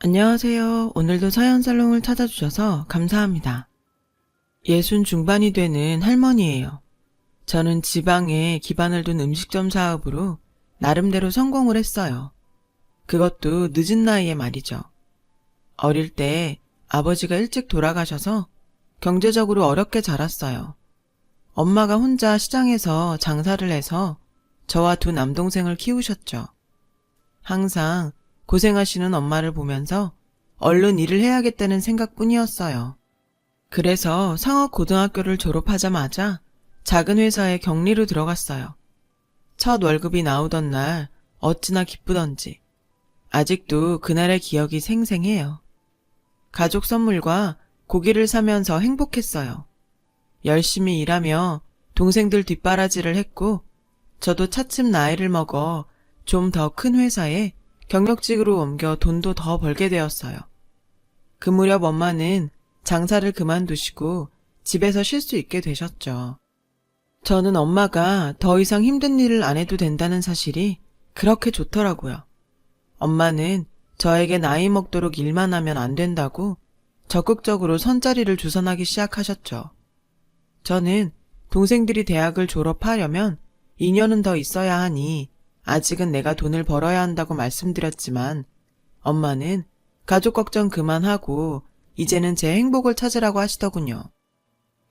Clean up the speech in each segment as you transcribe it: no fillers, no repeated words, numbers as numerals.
안녕하세요. 오늘도 사연살롱을 찾아주셔서 감사합니다. 60 중반이 되는 할머니예요. 저는 지방에 기반을 둔 음식점 사업으로 나름대로 성공을 했어요. 그것도 늦은 나이에 말이죠. 어릴 때 아버지가 일찍 돌아가셔서 경제적으로 어렵게 자랐어요. 엄마가 혼자 시장에서 장사를 해서 저와 두 남동생을 키우셨죠. 항상 고생하시는 엄마를 보면서 얼른 일을 해야겠다는 생각뿐이었어요. 그래서 상업고등학교를 졸업하자마자 작은 회사에 격리로 들어갔어요. 첫 월급이 나오던 날 어찌나 기쁘던지 아직도 그날의 기억이 생생해요. 가족 선물과 고기를 사면서 행복했어요. 열심히 일하며 동생들 뒷바라지를 했고 저도 차츰 나이를 먹어 좀 더 큰 회사에 경력직으로 옮겨 돈도 더 벌게 되었어요. 그 무렵 엄마는 장사를 그만두시고 집에서 쉴 수 있게 되셨죠. 저는 엄마가 더 이상 힘든 일을 안 해도 된다는 사실이 그렇게 좋더라고요. 엄마는 저에게 나이 먹도록 일만 하면 안 된다고 적극적으로 선자리를 주선하기 시작하셨죠. 저는 동생들이 대학을 졸업하려면 2년은 더 있어야 하니 아직은 내가 돈을 벌어야 한다고 말씀드렸지만 엄마는 가족 걱정 그만하고 이제는 제 행복을 찾으라고 하시더군요.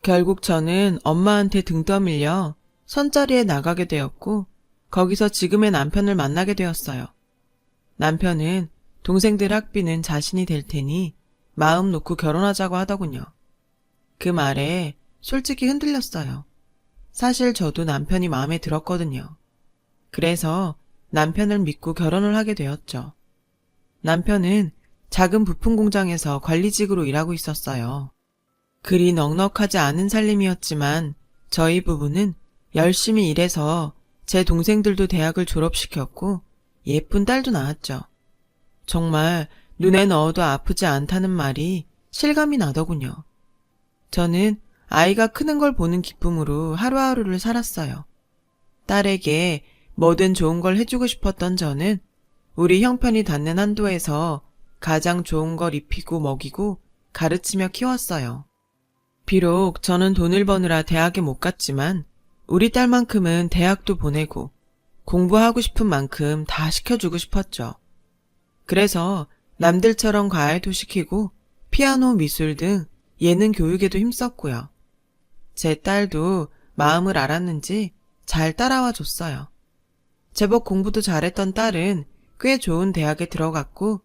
결국 저는 엄마한테 등 떠밀려 선자리에 나가게 되었고 거기서 지금의 남편을 만나게 되었어요. 남편은 동생들 학비는 자신이 댈 테니 마음 놓고 결혼하자고 하더군요. 그 말에 솔직히 흔들렸어요. 사실 저도 남편이 마음에 들었거든요. 그래서 남편을 믿고 결혼을 하게 되었죠. 남편은 작은 부품 공장에서 관리직으로 일하고 있었어요. 그리 넉넉하지 않은 살림이었지만 저희 부부는 열심히 일해서 제 동생들도 대학을 졸업시켰고 예쁜 딸도 낳았죠. 정말 눈에 넣어도 아프지 않다는 말이 실감이 나더군요. 저는 아이가 크는 걸 보는 기쁨으로 하루하루를 살았어요. 딸에게 뭐든 좋은 걸 해주고 싶었던 저는 우리 형편이 닿는 한도에서 가장 좋은 걸 입히고 먹이고 가르치며 키웠어요. 비록 저는 돈을 버느라 대학에 못 갔지만 우리 딸만큼은 대학도 보내고 공부하고 싶은 만큼 다 시켜주고 싶었죠. 그래서 남들처럼 과외도 시키고 피아노, 미술 등 예능 교육에도 힘썼고요. 제 딸도 마음을 알았는지 잘 따라와 줬어요. 제법 공부도 잘했던 딸은 꽤 좋은 대학에 들어갔고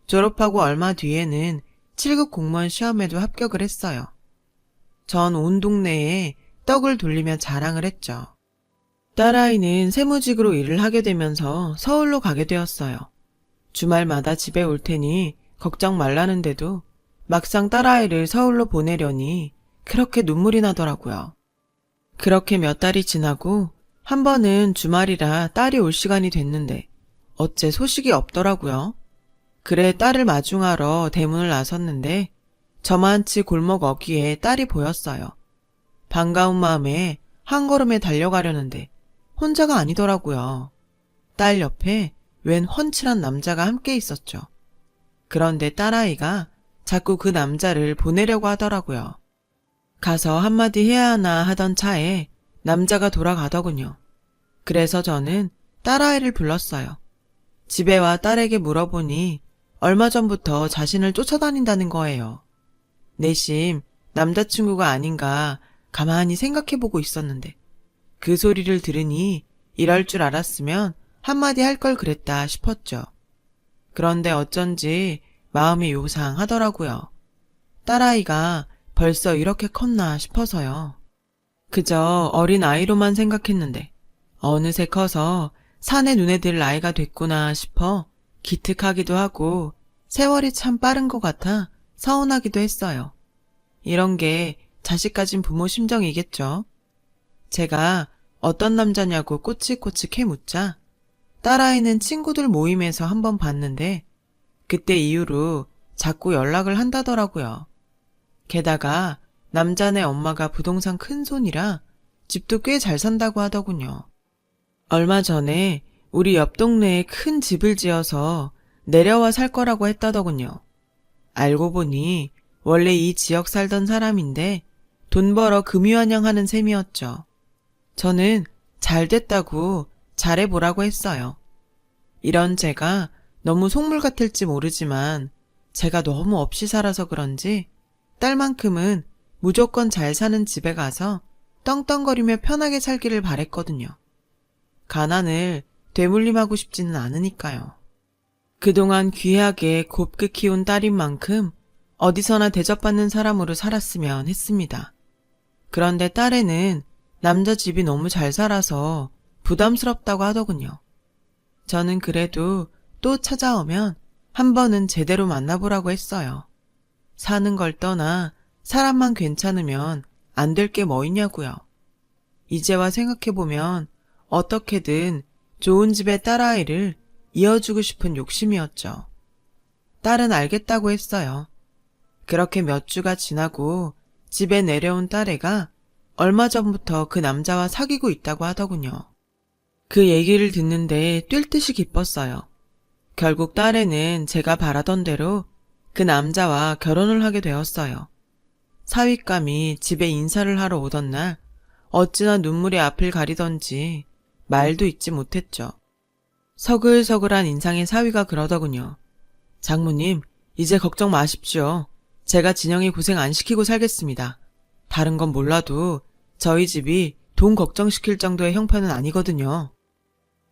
졸업하고 얼마 뒤에는 7급 공무원 시험에도 합격을 했어요. 전 온 동네에 떡을 돌리며 자랑을 했죠. 딸아이는 세무직으로 일을 하게 되면서 서울로 가게 되었어요. 주말마다 집에 올 테니 걱정 말라는데도 막상 딸아이를 서울로 보내려니 그렇게 눈물이 나더라고요. 그렇게 몇 달이 지나고 한 번은 주말이라 딸이 올 시간이 됐는데 어째 소식이 없더라고요. 그래 딸을 마중하러 대문을 나섰는데 저만치 골목 어귀에 딸이 보였어요. 반가운 마음에 한 걸음에 달려가려는데 혼자가 아니더라고요. 딸 옆에 웬 훤칠한 남자가 함께 있었죠. 그런데 딸아이가 자꾸 그 남자를 보내려고 하더라고요. 가서 한마디 해야 하나 하던 차에 남자가 돌아가더군요. 그래서 저는 딸아이를 불렀어요. 집에 와 딸에게 물어보니 얼마 전부터 자신을 쫓아다닌다는 거예요. 내심 남자친구가 아닌가 가만히 생각해보고 있었는데 그 소리를 들으니 이럴 줄 알았으면 한마디 할 걸 그랬다 싶었죠. 그런데 어쩐지 마음이 요상하더라고요. 딸아이가 벌써 이렇게 컸나 싶어서요. 그저 어린 아이로만 생각했는데 어느새 커서 산에 눈에 들 나이가 됐구나 싶어 기특하기도 하고 세월이 참 빠른 것 같아 서운하기도 했어요. 이런 게 자식 가진 부모 심정이겠죠. 제가 어떤 남자냐고 꼬치꼬치 캐묻자 딸아이는 친구들 모임에서 한번 봤는데 그때 이후로 자꾸 연락을 한다더라고요. 게다가 남자네 엄마가 부동산 큰손이라 집도 꽤 잘 산다고 하더군요. 얼마 전에 우리 옆 동네에 큰 집을 지어서 내려와 살 거라고 했다더군요. 알고 보니 원래 이 지역 살던 사람인데 돈 벌어 금유한양하는 셈이었죠. 저는 잘 됐다고 잘해보라고 했어요. 이런 제가 너무 속물 같을지 모르지만 제가 너무 없이 살아서 그런지 딸만큼은 무조건 잘 사는 집에 가서 떵떵거리며 편하게 살기를 바랬거든요. 가난을 되물림하고 싶지는 않으니까요. 그동안 귀하게 곱게 키운 딸인 만큼 어디서나 대접받는 사람으로 살았으면 했습니다. 그런데 딸애는 남자 집이 너무 잘 살아서 부담스럽다고 하더군요. 저는 그래도 또 찾아오면 한 번은 제대로 만나보라고 했어요. 사는 걸 떠나 사람만 괜찮으면 안 될 게 뭐 있냐고요. 이제와 생각해보면 어떻게든 좋은 집의 딸아이를 이어주고 싶은 욕심이었죠. 딸은 알겠다고 했어요. 그렇게 몇 주가 지나고 집에 내려온 딸애가 얼마 전부터 그 남자와 사귀고 있다고 하더군요. 그 얘기를 듣는데 뛸 듯이 기뻤어요. 결국 딸애는 제가 바라던 대로 그 남자와 결혼을 하게 되었어요. 사윗감이 집에 인사를 하러 오던 날 어찌나 눈물이 앞을 가리던지 말도 잇지 못했죠. 서글서글한 인상의 사위가 그러더군요. 장모님, 이제 걱정 마십시오. 제가 진영이 고생 안 시키고 살겠습니다. 다른 건 몰라도 저희 집이 돈 걱정시킬 정도의 형편은 아니거든요.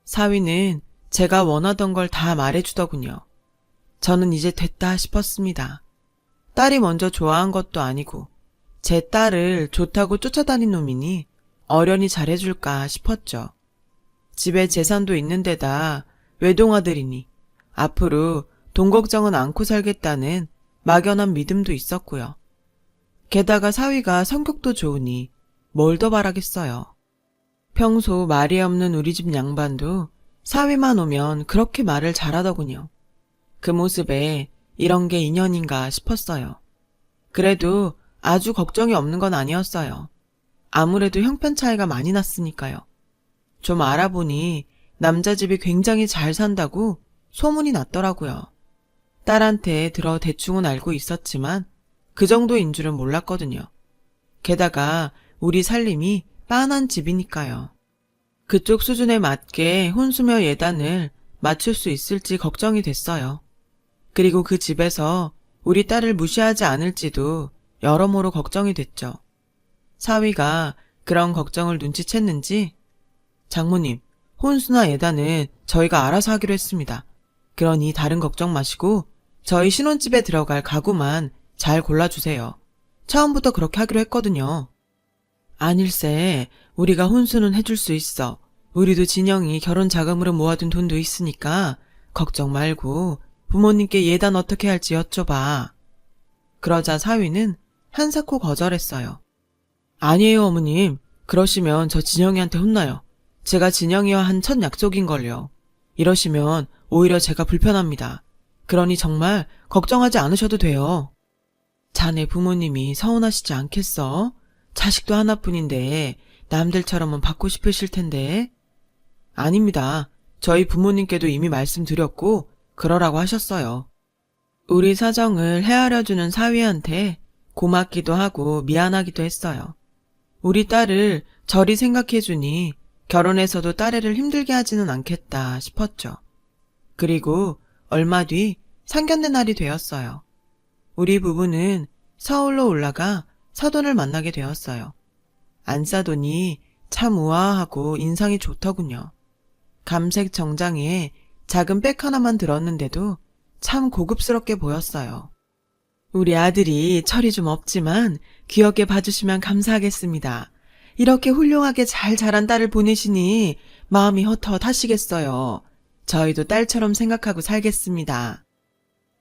사위는 제가 원하던 걸 다 말해주더군요. 저는 이제 됐다 싶었습니다. 딸이 먼저 좋아한 것도 아니고 제 딸을 좋다고 쫓아다닌 놈이니 어련히 잘해줄까 싶었죠. 집에 재산도 있는 데다 외동아들이니 앞으로 돈 걱정은 않고 살겠다는 막연한 믿음도 있었고요. 게다가 사위가 성격도 좋으니 뭘 더 바라겠어요. 평소 말이 없는 우리 집 양반도 사위만 오면 그렇게 말을 잘하더군요. 그 모습에 이런 게 인연인가 싶었어요. 그래도 아주 걱정이 없는 건 아니었어요. 아무래도 형편 차이가 많이 났으니까요. 좀 알아보니 남자 집이 굉장히 잘 산다고 소문이 났더라고요. 딸한테 들어 대충은 알고 있었지만 그 정도인 줄은 몰랐거든요. 게다가 우리 살림이 빤한 집이니까요. 그쪽 수준에 맞게 혼수며 예단을 맞출 수 있을지 걱정이 됐어요. 그리고 그 집에서 우리 딸을 무시하지 않을지도 여러모로 걱정이 됐죠. 사위가 그런 걱정을 눈치챘는지 장모님, 혼수나 예단은 저희가 알아서 하기로 했습니다. 그러니 다른 걱정 마시고 저희 신혼집에 들어갈 가구만 잘 골라주세요. 처음부터 그렇게 하기로 했거든요. 아닐세, 우리가 혼수는 해줄 수 있어. 우리도 진영이 결혼 자금으로 모아둔 돈도 있으니까 걱정 말고 부모님께 예단 어떻게 할지 여쭤봐. 그러자 사위는 한사코 거절했어요. 아니에요, 어머님. 그러시면 저 진영이한테 혼나요. 제가 진영이와 한 첫 약속인걸요. 이러시면 오히려 제가 불편합니다. 그러니 정말 걱정하지 않으셔도 돼요. 자네 부모님이 서운하시지 않겠어? 자식도 하나뿐인데 남들처럼은 받고 싶으실 텐데. 아닙니다. 저희 부모님께도 이미 말씀드렸고 그러라고 하셨어요. 우리 사정을 헤아려주는 사위한테 고맙기도 하고 미안하기도 했어요. 우리 딸을 저리 생각해주니 결혼해서도 딸애를 힘들게 하지는 않겠다 싶었죠. 그리고 얼마 뒤 상견례 날이 되었어요. 우리 부부는 서울로 올라가 사돈을 만나게 되었어요. 안사돈이 참 우아하고 인상이 좋더군요. 감색 정장에 작은 백 하나만 들었는데도 참 고급스럽게 보였어요. 우리 아들이 철이 좀 없지만 귀엽게 봐주시면 감사하겠습니다. 이렇게 훌륭하게 잘 자란 딸을 보내시니 마음이 헛헛하시겠어요. 저희도 딸처럼 생각하고 살겠습니다.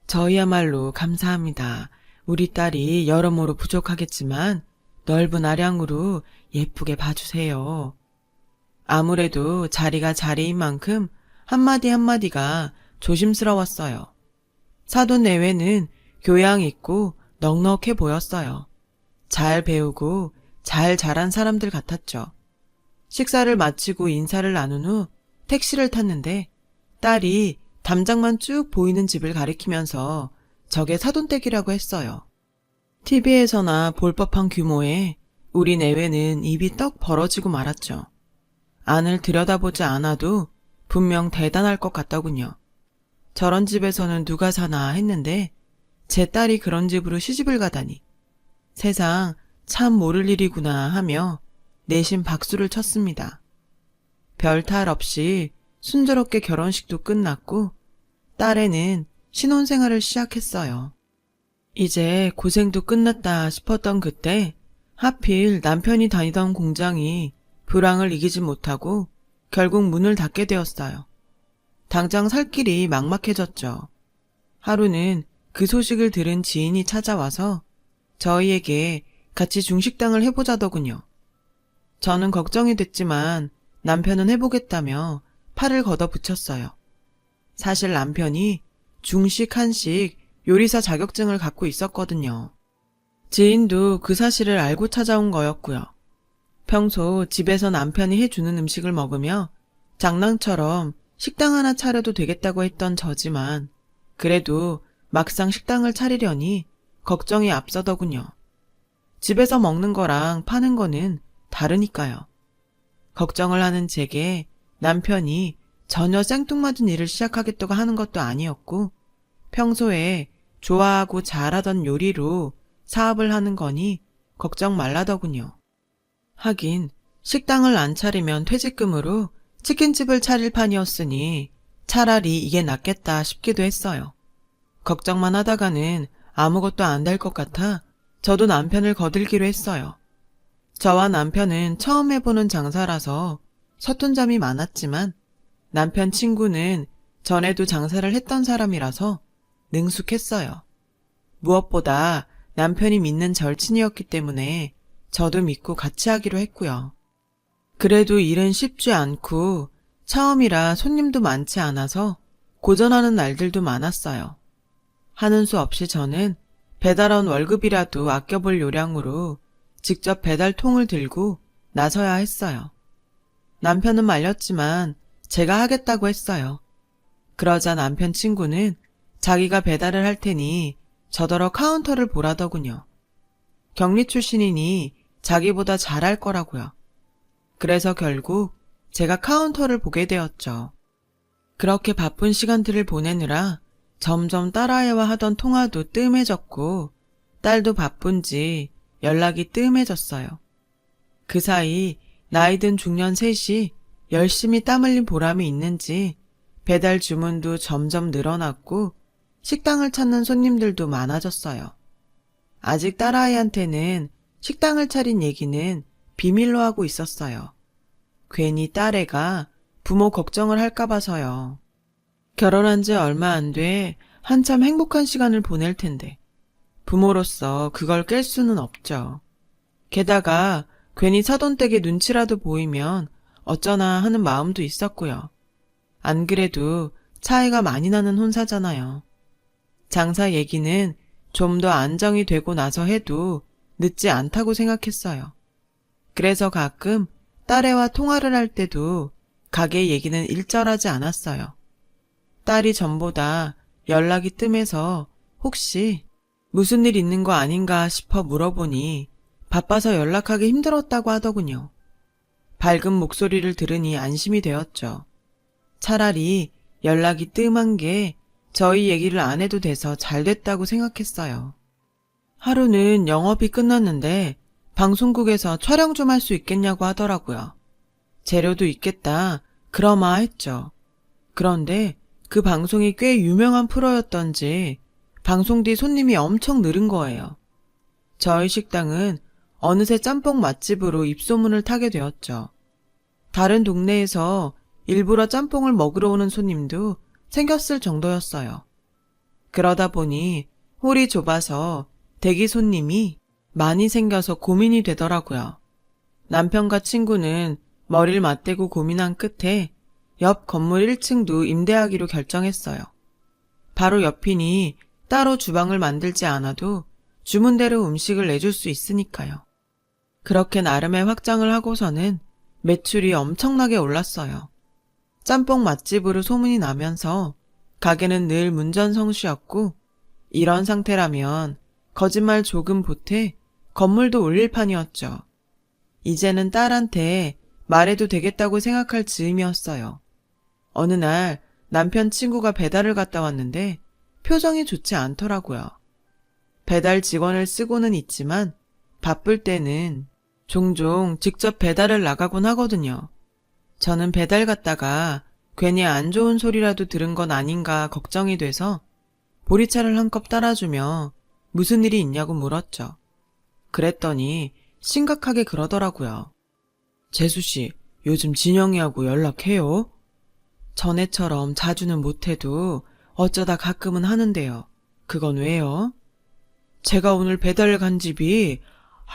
저희야말로 감사합니다. 우리 딸이 여러모로 부족하겠지만 넓은 아량으로 예쁘게 봐주세요. 아무래도 자리가 자리인 만큼 한마디 한마디가 조심스러웠어요. 사돈 내외는 교양 있고 넉넉해 보였어요. 잘 배우고 잘 자란 사람들 같았죠. 식사를 마치고 인사를 나눈 후 택시를 탔는데 딸이 담장만 쭉 보이는 집을 가리키면서 저게 사돈댁이라고 했어요. TV에서나 볼 법한 규모에 우리 내외는 입이 떡 벌어지고 말았죠. 안을 들여다보지 않아도 분명 대단할 것 같더군요. 저런 집에서는 누가 사나 했는데 제 딸이 그런 집으로 시집을 가다니 세상 참 모를 일이구나 하며 내심 박수를 쳤습니다. 별 탈 없이 순조롭게 결혼식도 끝났고 딸애는 신혼생활을 시작했어요. 이제 고생도 끝났다 싶었던 그때 하필 남편이 다니던 공장이 불황을 이기지 못하고 결국 문을 닫게 되었어요. 당장 살 길이 막막해졌죠. 하루는 그 소식을 들은 지인이 찾아와서 저희에게 같이 중식당을 해보자더군요. 저는 걱정이 됐지만 남편은 해보겠다며 팔을 걷어붙였어요. 사실 남편이 중식, 한식, 요리사 자격증을 갖고 있었거든요. 지인도 그 사실을 알고 찾아온 거였고요. 평소 집에서 남편이 해주는 음식을 먹으며 장난처럼 식당 하나 차려도 되겠다고 했던 저지만 그래도 막상 식당을 차리려니 걱정이 앞서더군요. 집에서 먹는 거랑 파는 거는 다르니까요. 걱정을 하는 제게 남편이 전혀 생뚱맞은 일을 시작하겠다고 하는 것도 아니었고 평소에 좋아하고 잘하던 요리로 사업을 하는 거니 걱정 말라더군요. 하긴 식당을 안 차리면 퇴직금으로 치킨집을 차릴 판이었으니 차라리 이게 낫겠다 싶기도 했어요. 걱정만 하다가는 아무것도 안 될 것 같아 저도 남편을 거들기로 했어요. 저와 남편은 처음 해보는 장사라서 서툰 점이 많았지만 남편 친구는 전에도 장사를 했던 사람이라서 능숙했어요. 무엇보다 남편이 믿는 절친이었기 때문에 저도 믿고 같이 하기로 했고요. 그래도 일은 쉽지 않고 처음이라 손님도 많지 않아서 고전하는 날들도 많았어요. 하는 수 없이 저는 배달원 월급이라도 아껴볼 요량으로 직접 배달통을 들고 나서야 했어요. 남편은 말렸지만 제가 하겠다고 했어요. 그러자 남편 친구는 자기가 배달을 할 테니 저더러 카운터를 보라더군요. 경리 출신이니 자기보다 잘할 거라고요. 그래서 결국 제가 카운터를 보게 되었죠. 그렇게 바쁜 시간들을 보내느라 점점 딸아이와 하던 통화도 뜸해졌고 딸도 바쁜지 연락이 뜸해졌어요. 그 사이 나이든 중년 셋이 열심히 땀 흘린 보람이 있는지 배달 주문도 점점 늘어났고 식당을 찾는 손님들도 많아졌어요. 아직 딸아이한테는 식당을 차린 얘기는 비밀로 하고 있었어요. 괜히 딸애가 부모 걱정을 할까 봐서요. 결혼한 지 얼마 안 돼 한참 행복한 시간을 보낼 텐데 부모로서 그걸 깰 수는 없죠. 게다가 괜히 사돈댁의 눈치라도 보이면 어쩌나 하는 마음도 있었고요. 안 그래도 차이가 많이 나는 혼사잖아요. 장사 얘기는 좀 더 안정이 되고 나서 해도 늦지 않다고 생각했어요. 그래서 가끔 딸애와 통화를 할 때도 가게 얘기는 일절하지 않았어요. 딸이 전보다 연락이 뜸해서 혹시 무슨 일 있는 거 아닌가 싶어 물어보니 바빠서 연락하기 힘들었다고 하더군요. 밝은 목소리를 들으니 안심이 되었죠. 차라리 연락이 뜸한 게 저희 얘기를 안 해도 돼서 잘 됐다고 생각했어요. 하루는 영업이 끝났는데 방송국에서 촬영 좀 할 수 있겠냐고 하더라고요. 재료도 있겠다 그러마 했죠. 그런데 그 방송이 꽤 유명한 프로였던지 방송 뒤 손님이 엄청 늘은 거예요. 저희 식당은 어느새 짬뽕 맛집으로 입소문을 타게 되었죠. 다른 동네에서 일부러 짬뽕을 먹으러 오는 손님도 생겼을 정도였어요. 그러다 보니 홀이 좁아서 대기 손님이 많이 생겨서 고민이 되더라고요. 남편과 친구는 머리를 맞대고 고민한 끝에 옆 건물 1층도 임대하기로 결정했어요. 바로 옆이니 따로 주방을 만들지 않아도 주문대로 음식을 내줄 수 있으니까요. 그렇게 나름의 확장을 하고서는 매출이 엄청나게 올랐어요. 짬뽕 맛집으로 소문이 나면서 가게는 늘 문전성시였고 이런 상태라면 거짓말 조금 보태 건물도 올릴 판이었죠. 이제는 딸한테 말해도 되겠다고 생각할 즈음이었어요. 어느 날 남편 친구가 배달을 갔다 왔는데 표정이 좋지 않더라고요. 배달 직원을 쓰고는 있지만 바쁠 때는 종종 직접 배달을 나가곤 하거든요. 저는 배달 갔다가 괜히 안 좋은 소리라도 들은 건 아닌가 걱정이 돼서 보리차를 한 컵 따라주며 무슨 일이 있냐고 물었죠. 그랬더니 심각하게 그러더라고요. 재수씨, 요즘 진영이하고 연락해요? 전에처럼 자주는 못해도 어쩌다 가끔은 하는데요. 그건 왜요? 제가 오늘 배달 간 집이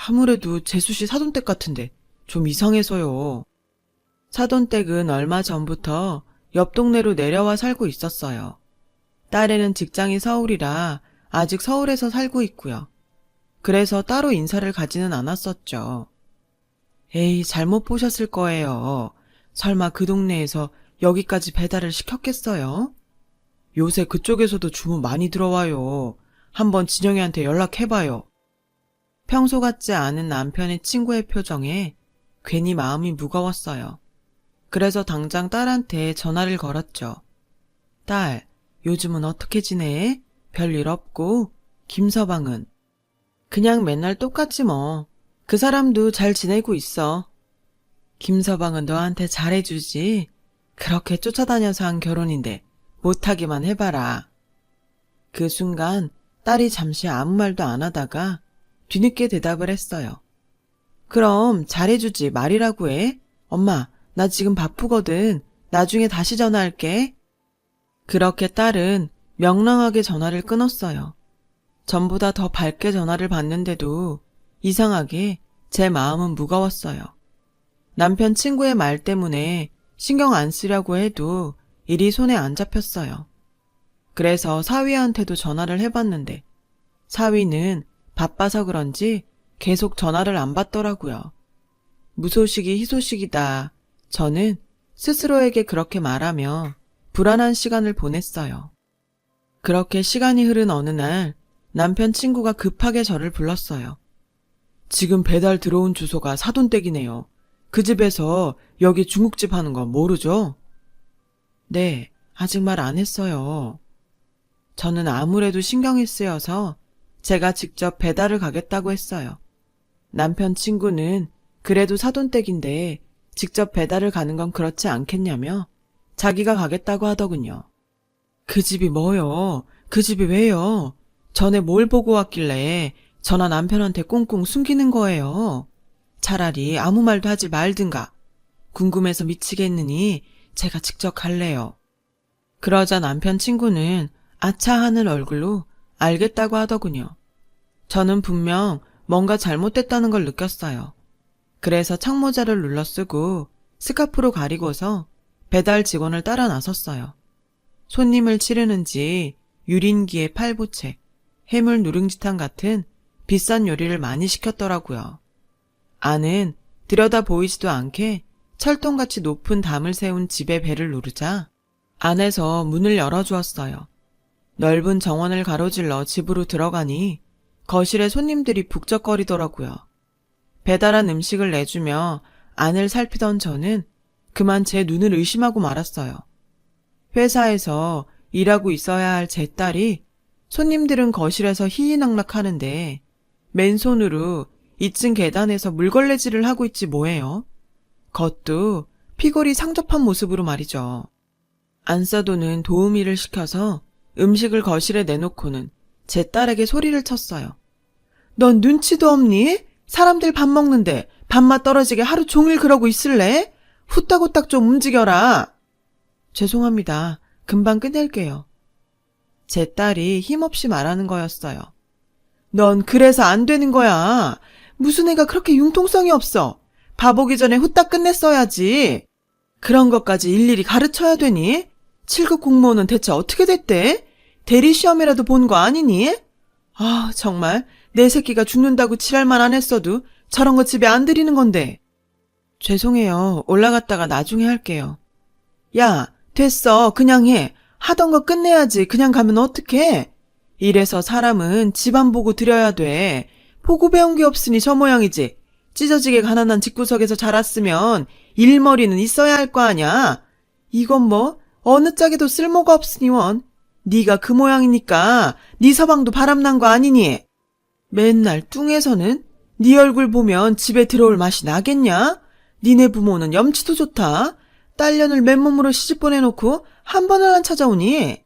아무래도 재수씨 사돈댁 같은데 좀 이상해서요. 사돈댁은 얼마 전부터 옆 동네로 내려와 살고 있었어요. 딸애는 직장이 서울이라 아직 서울에서 살고 있고요. 그래서 따로 인사를 가지는 않았었죠. 에이, 잘못 보셨을 거예요. 설마 그 동네에서 여기까지 배달을 시켰겠어요? 요새 그쪽에서도 주문 많이 들어와요. 한번 진영이한테 연락해봐요. 평소 같지 않은 남편의 친구의 표정에 괜히 마음이 무거웠어요. 그래서 당장 딸한테 전화를 걸었죠. 딸, 요즘은 어떻게 지내? 별일 없고? 김서방은? 그냥 맨날 똑같지 뭐. 그 사람도 잘 지내고 있어. 김서방은 너한테 잘해주지. 그렇게 쫓아다녀서 한 결혼인데 못하기만 해봐라. 그 순간 딸이 잠시 아무 말도 안 하다가 뒤늦게 대답을 했어요. 그럼 잘해주지 말이라고 해. 엄마, 나 지금 바쁘거든. 나중에 다시 전화할게. 그렇게 딸은 명랑하게 전화를 끊었어요. 전보다 더 밝게 전화를 받는데도 이상하게 제 마음은 무거웠어요. 남편 친구의 말 때문에 신경 안 쓰려고 해도 일이 손에 안 잡혔어요. 그래서 사위한테도 전화를 해봤는데 사위는 바빠서 그런지 계속 전화를 안 받더라고요. 무소식이 희소식이다. 저는 스스로에게 그렇게 말하며 불안한 시간을 보냈어요. 그렇게 시간이 흐른 어느 날 남편 친구가 급하게 저를 불렀어요. 지금 배달 들어온 주소가 사돈댁이네요. 그 집에서 여기 중국집 하는 거 모르죠? 네, 아직 말 안 했어요. 저는 아무래도 신경이 쓰여서 제가 직접 배달을 가겠다고 했어요. 남편 친구는 그래도 사돈댁인데 직접 배달을 가는 건 그렇지 않겠냐며 자기가 가겠다고 하더군요. 그 집이 뭐요? 그 집이 왜요? 전에 뭘 보고 왔길래 저나 남편한테 꽁꽁 숨기는 거예요. 차라리 아무 말도 하지 말든가. 궁금해서 미치겠느니 제가 직접 갈래요. 그러자 남편 친구는 아차하는 얼굴로 알겠다고 하더군요. 저는 분명 뭔가 잘못됐다는 걸 느꼈어요. 그래서 창모자를 눌러쓰고 스카프로 가리고서 배달 직원을 따라 나섰어요. 손님을 치르는지 유린기에 팔보채, 해물 누룽지탕 같은 비싼 요리를 많이 시켰더라고요. 안은 들여다 보이지도 않게 철통같이 높은 담을 세운 집의 배를 누르자 안에서 문을 열어주었어요. 넓은 정원을 가로질러 집으로 들어가니 거실에 손님들이 북적거리더라고요. 배달한 음식을 내주며 안을 살피던 저는 그만 제 눈을 의심하고 말았어요. 회사에서 일하고 있어야 할 제 딸이 손님들은 거실에서 희희낙낙하는데 맨손으로 2층 계단에서 물걸레질을 하고 있지 뭐예요. 그것도 피골이 상접한 모습으로 말이죠. 안싸도는 도우미를 시켜서 음식을 거실에 내놓고는 제 딸에게 소리를 쳤어요. 넌 눈치도 없니? 사람들 밥 먹는데 밥맛 떨어지게 하루 종일 그러고 있을래? 후딱후딱 좀 움직여라. 죄송합니다. 금방 끝낼게요. 제 딸이 힘없이 말하는 거였어요. 넌 그래서 안 되는 거야. 무슨 애가 그렇게 융통성이 없어. 밥 오기 전에 후딱 끝냈어야지. 그런 것까지 일일이 가르쳐야 되니? 7급 공무원은 대체 어떻게 됐대? 대리시험이라도 본 거 아니니? 아, 정말 내 새끼가 죽는다고 지랄만 안 했어도 저런 거 집에 안 들이는 건데. 죄송해요. 올라갔다가 나중에 할게요. 야, 됐어. 그냥 해. 하던 거 끝내야지. 그냥 가면 어떡해? 이래서 사람은 집안 보고 들여야 돼. 보고 배운 게 없으니 저 모양이지. 찢어지게 가난한 집구석에서 자랐으면 일머리는 있어야 할 거 아냐. 이건 뭐 어느 짝에도 쓸모가 없으니 원. 네가 그 모양이니까 네 서방도 바람난 거 아니니? 맨날 뚱해서는 네 얼굴 보면 집에 들어올 맛이 나겠냐? 니네 부모는 염치도 좋다. 딸년을 맨몸으로 시집 보내놓고 한 번을 안 찾아오니?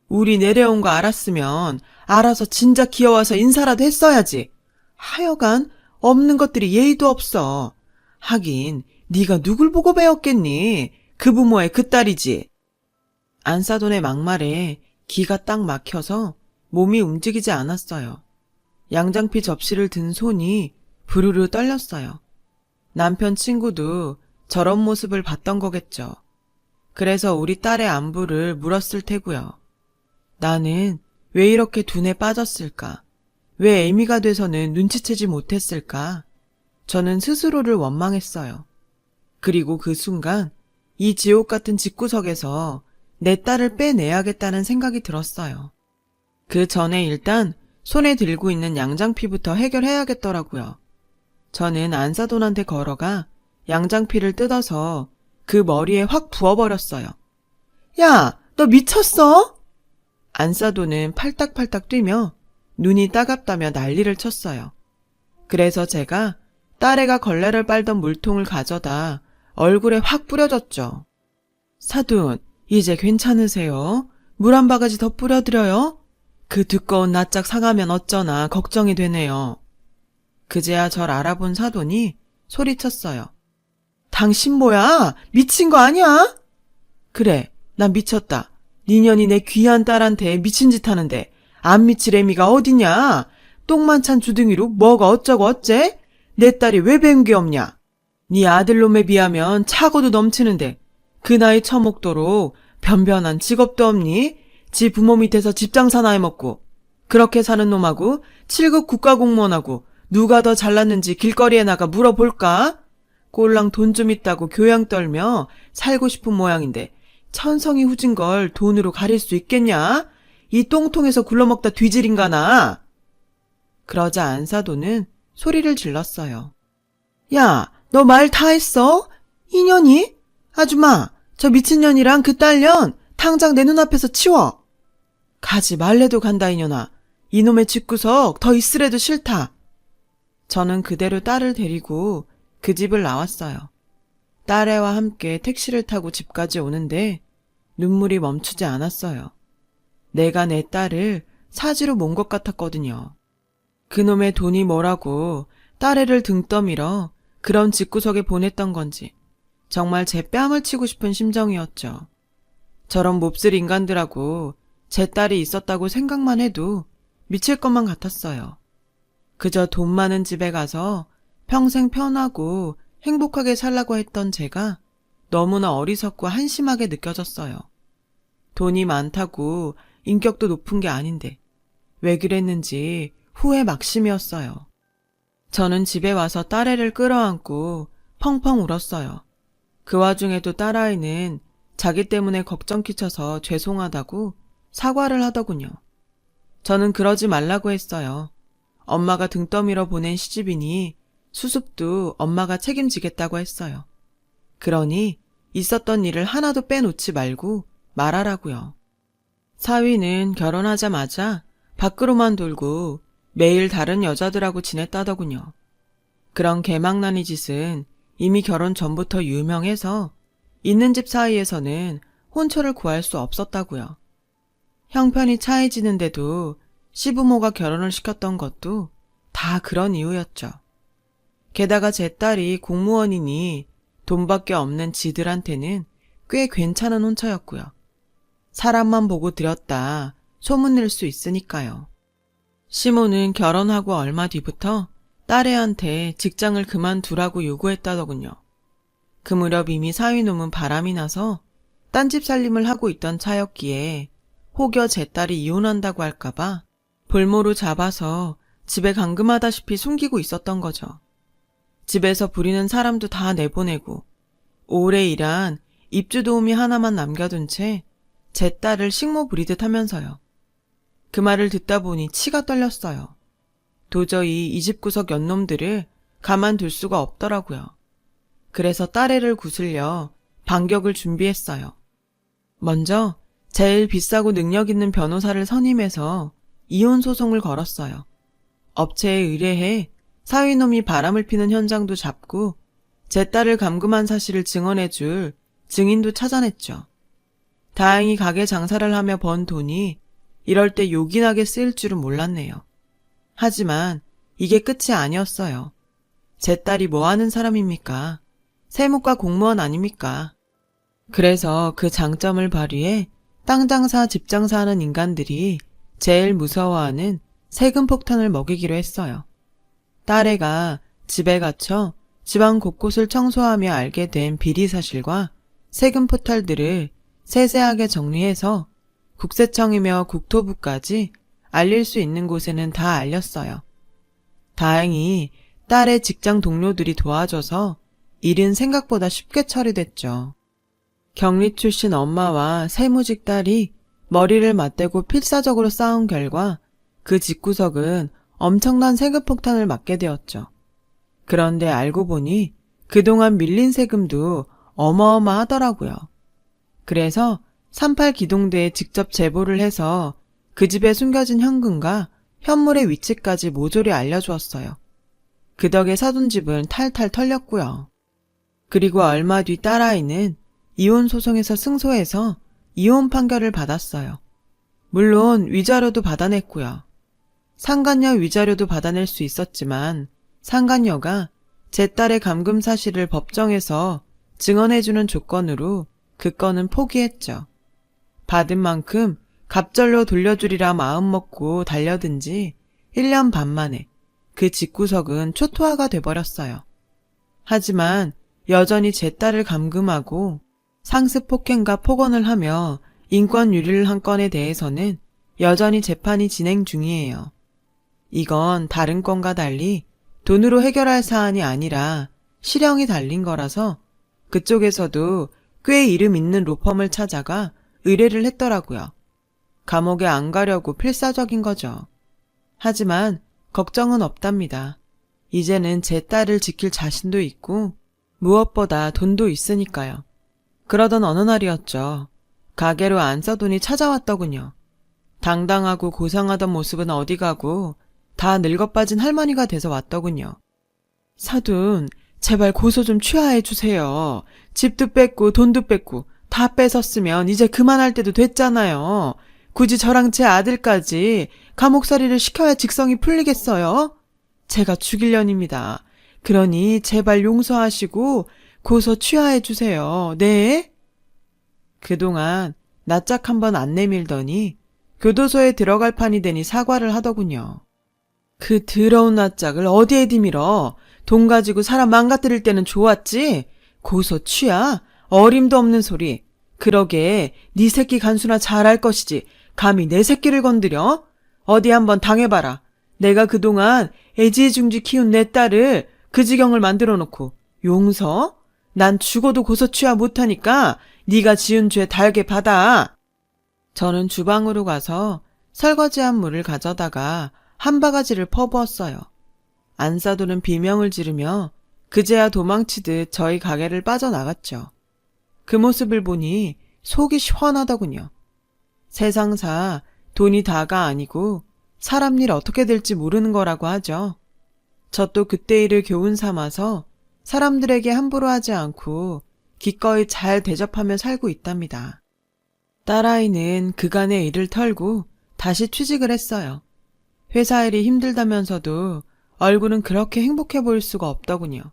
우리 내려온 거 알았으면 알아서 진작 기어와서 인사라도 했어야지. 하여간 없는 것들이 예의도 없어. 하긴 네가 누굴 보고 배웠겠니? 그 부모의 그 딸이지. 안사돈의 막말에 기가 딱 막혀서 몸이 움직이지 않았어요. 양장피 접시를 든 손이 부르르 떨렸어요. 남편 친구도 저런 모습을 봤던 거겠죠. 그래서 우리 딸의 안부를 물었을 테고요. 나는 왜 이렇게 둔에 빠졌을까? 왜 애미가 돼서는 눈치채지 못했을까? 저는 스스로를 원망했어요. 그리고 그 순간 이 지옥 같은 집구석에서 내 딸을 빼내야겠다는 생각이 들었어요. 그 전에 일단 손에 들고 있는 양장피부터 해결해야겠더라고요. 저는 안사돈한테 걸어가 양장피를 뜯어서 그 머리에 확 부어버렸어요. 야, 너 미쳤어? 안사돈은 팔딱팔딱 뛰며 눈이 따갑다며 난리를 쳤어요. 그래서 제가 딸애가 걸레를 빨던 물통을 가져다 얼굴에 확 뿌려줬죠. 사돈, 이제 괜찮으세요? 물 한 바가지 더 뿌려드려요? 그 두꺼운 낯짝 상하면 어쩌나 걱정이 되네요. 그제야 절 알아본 사돈이 소리쳤어요. 당신 뭐야? 미친 거 아니야? 그래, 난 미쳤다. 니년이 내 귀한 딸한테 미친 짓 하는데 안 미칠 애미가 어디냐? 똥만 찬 주둥이로 뭐가 어쩌고 어째? 내 딸이 왜 배운 게 없냐? 네 아들놈에 비하면 차고도 넘치는데 그 나이 처먹도록 변변한 직업도 없니? 지 부모 밑에서 집장사나 해먹고 그렇게 사는 놈하고 7급 국가공무원하고 누가 더 잘났는지 길거리에 나가 물어볼까? 꼴랑 돈 좀 있다고 교양 떨며 살고 싶은 모양인데 천성이 후진 걸 돈으로 가릴 수 있겠냐? 이 똥통에서 굴러먹다 뒤질인가나? 그러자 안사돈은 소리를 질렀어요. 야, 너 말 다 했어? 이년이? 아줌마, 저 미친년이랑 그 딸년 당장 내 눈앞에서 치워. 가지 말래도 간다 이년아. 이놈의 집구석 더 있으래도 싫다. 저는 그대로 딸을 데리고 그 집을 나왔어요. 딸애와 함께 택시를 타고 집까지 오는데 눈물이 멈추지 않았어요. 내가 내 딸을 사지로 몬 것 같았거든요. 그놈의 돈이 뭐라고 딸애를 등 떠밀어 그런 집구석에 보냈던 건지 정말 제 뺨을 치고 싶은 심정이었죠. 저런 몹쓸 인간들하고 제 딸이 있었다고 생각만 해도 미칠 것만 같았어요. 그저 돈 많은 집에 가서 평생 편하고 행복하게 살라고 했던 제가 너무나 어리석고 한심하게 느껴졌어요. 돈이 많다고 인격도 높은 게 아닌데 왜 그랬는지 후회 막심이었어요. 저는 집에 와서 딸애를 끌어안고 펑펑 울었어요. 그 와중에도 딸아이는 자기 때문에 걱정 끼쳐서 죄송하다고 사과를 하더군요. 저는 그러지 말라고 했어요. 엄마가 등 떠밀어 보낸 시집이니 수습도 엄마가 책임지겠다고 했어요. 그러니 있었던 일을 하나도 빼놓지 말고 말하라고요. 사위는 결혼하자마자 밖으로만 돌고 매일 다른 여자들하고 지냈다더군요. 그런 개망나니 짓은 이미 결혼 전부터 유명해서 있는 집 사이에서는 혼처를 구할 수 없었다고요. 형편이 차이지는데도 시부모가 결혼을 시켰던 것도 다 그런 이유였죠. 게다가 제 딸이 공무원이니 돈밖에 없는 지들한테는 꽤 괜찮은 혼처였고요. 사람만 보고 들였다 소문낼 수 있으니까요. 시모는 결혼하고 얼마 뒤부터 딸애한테 직장을 그만두라고 요구했다더군요. 그 무렵 이미 사위놈은 바람이 나서 딴집 살림을 하고 있던 차였기에 혹여 제 딸이 이혼한다고 할까봐 볼모로 잡아서 집에 감금하다시피 숨기고 있었던 거죠. 집에서 부리는 사람도 다 내보내고 오래 일한 입주 도우미 하나만 남겨둔 채 제 딸을 식모 부리듯 하면서요. 그 말을 듣다 보니 치가 떨렸어요. 도저히 이 집구석 연놈들을 가만둘 수가 없더라고요. 그래서 딸애를 구슬려 반격을 준비했어요. 먼저 제일 비싸고 능력 있는 변호사를 선임해서 이혼 소송을 걸었어요. 업체에 의뢰해 사위놈이 바람을 피는 현장도 잡고 제 딸을 감금한 사실을 증언해줄 증인도 찾아냈죠. 다행히 가게 장사를 하며 번 돈이 이럴 때 요긴하게 쓰일 줄은 몰랐네요. 하지만 이게 끝이 아니었어요. 제 딸이 뭐 하는 사람입니까? 세무과 공무원 아닙니까? 그래서 그 장점을 발휘해 땅 장사, 집 장사하는 인간들이 제일 무서워하는 세금 폭탄을 먹이기로 했어요. 딸애가 집에 갇혀 집안 곳곳을 청소하며 알게 된 비리 사실과 세금 포탈들을 세세하게 정리해서 국세청이며 국토부까지 알릴 수 있는 곳에는 다 알렸어요. 다행히 딸의 직장 동료들이 도와줘서 일은 생각보다 쉽게 처리됐죠. 경리 출신 엄마와 세무직 딸이 머리를 맞대고 필사적으로 싸운 결과 그 집구석은 엄청난 세금 폭탄을 맞게 되었죠. 그런데 알고 보니 그동안 밀린 세금도 어마어마하더라고요. 그래서 38기동대에 직접 제보를 해서 그 집에 숨겨진 현금과 현물의 위치까지 모조리 알려주었어요. 그 덕에 사돈 집은 탈탈 털렸고요. 그리고 얼마 뒤 딸아이는 이혼 소송에서 승소해서 이혼 판결을 받았어요. 물론 위자료도 받아냈고요. 상간녀 위자료도 받아낼 수 있었지만 상간녀가 제 딸의 감금 사실을 법정에서 증언해주는 조건으로 그 건은 포기했죠. 받은 만큼 갑절로 돌려주리라 마음먹고 달려든지 1년 반 만에 그 집구석은 초토화가 돼버렸어요. 하지만 여전히 제 딸을 감금하고 상습 폭행과 폭언을 하며 인권 유리를 한 건에 대해서는 여전히 재판이 진행 중이에요. 이건 다른 건과 달리 돈으로 해결할 사안이 아니라 실형이 달린 거라서 그쪽에서도 꽤 이름 있는 로펌을 찾아가 의뢰를 했더라고요. 감옥에 안 가려고 필사적인 거죠. 하지만 걱정은 없답니다. 이제는 제 딸을 지킬 자신도 있고 무엇보다 돈도 있으니까요. 그러던 어느 날이었죠. 가게로 안 써돈이 찾아왔더군요. 당당하고 고상하던 모습은 어디 가고 다 늙어빠진 할머니가 돼서 왔더군요. 사돈, 제발 고소 좀 취하해 주세요. 집도 뺏고 돈도 뺏고 다 뺏었으면 이제 그만할 때도 됐잖아요. 굳이 저랑 제 아들까지 감옥살이를 시켜야 직성이 풀리겠어요? 제가 죽일 년입니다. 그러니 제발 용서하시고 고소 취하해 주세요. 네? 그동안 낯짝 한번 안 내밀더니 교도소에 들어갈 판이 되니 사과를 하더군요. 그 더러운 낯짝을 어디에 디밀어? 돈 가지고 사람 망가뜨릴 때는 좋았지? 고소 취하? 어림도 없는 소리. 그러게 네 새끼 간수나 잘할 것이지 감히 내 새끼를 건드려? 어디 한번 당해봐라. 내가 그동안 애지중지 키운 내 딸을 그 지경을 만들어 놓고 용서? 난 죽어도 고소 취하 못하니까 네가 지은 죄 달게 받아. 저는 주방으로 가서 설거지한 물을 가져다가 한 바가지를 퍼부었어요. 안사돈은 비명을 지르며 그제야 도망치듯 저희 가게를 빠져나갔죠. 그 모습을 보니 속이 시원하더군요. 세상사 돈이 다가 아니고 사람 일 어떻게 될지 모르는 거라고 하죠. 저 또 그때 일을 교훈 삼아서 사람들에게 함부로 하지 않고 기꺼이 잘 대접하며 살고 있답니다. 딸아이는 그간의 일을 털고 다시 취직을 했어요. 회사 일이 힘들다면서도 얼굴은 그렇게 행복해 보일 수가 없더군요.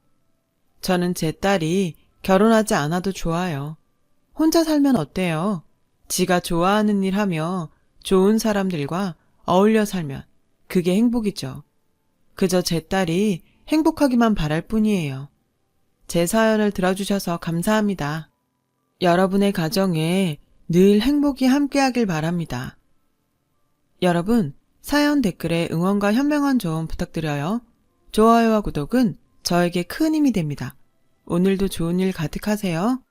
저는 제 딸이 결혼하지 않아도 좋아요. 혼자 살면 어때요? 지가 좋아하는 일 하며 좋은 사람들과 어울려 살면 그게 행복이죠. 그저 제 딸이 행복하기만 바랄 뿐이에요. 제 사연을 들어주셔서 감사합니다. 여러분의 가정에 늘 행복이 함께하길 바랍니다. 여러분, 사연 댓글에 응원과 현명한 조언 부탁드려요. 좋아요와 구독은 저에게 큰 힘이 됩니다. 오늘도 좋은 일 가득하세요.